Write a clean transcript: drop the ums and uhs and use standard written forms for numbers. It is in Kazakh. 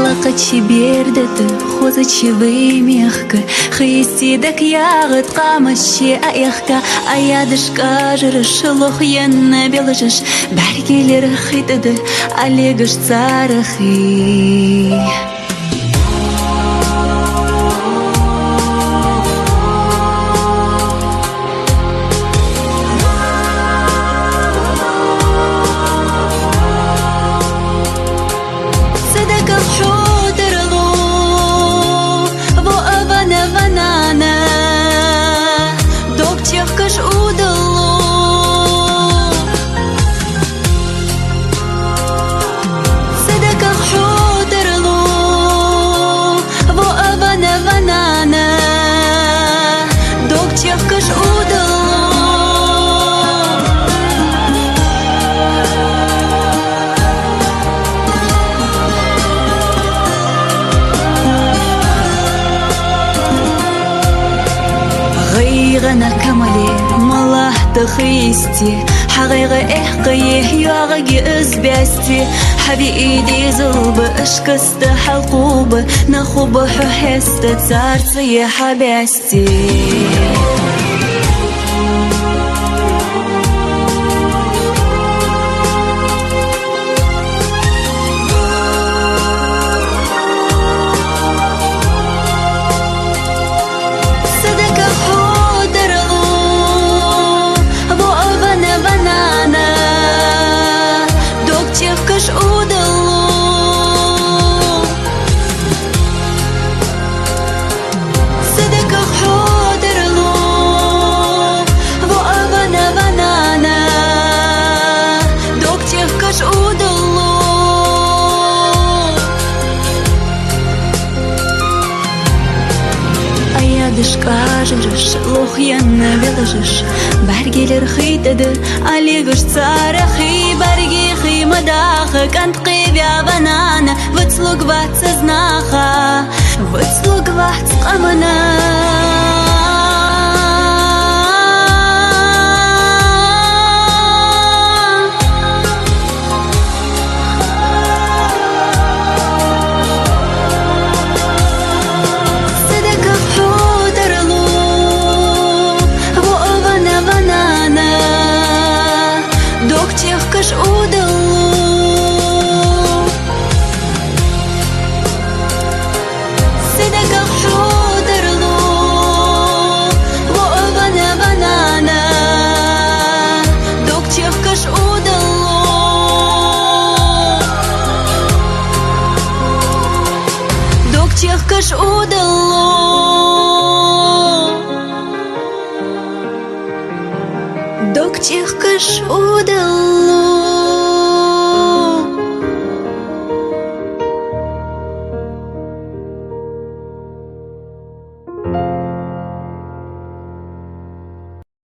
Лақачи бердеді хозачевый мехка, хейсидак ягыт қамашы аяққа, аядышқа жырыш лох енна белыжыш, бәргелер хитыды алегыш царахи. غنا كمالي مالله تخيستي حقيقة إحقيه يواغي أزباستي حبي إيدي زلب أشكست حلقوب نخوب حست تارتي حباستي Дышка жырыш, лох янна белыжыш, бәргелер хитады, алегыш царахи, бәрге химадахы, кантқи бяванана, выцлуг ватса знаха, выцлуг ватс қамана. Кыш удало, док тех кыш удало.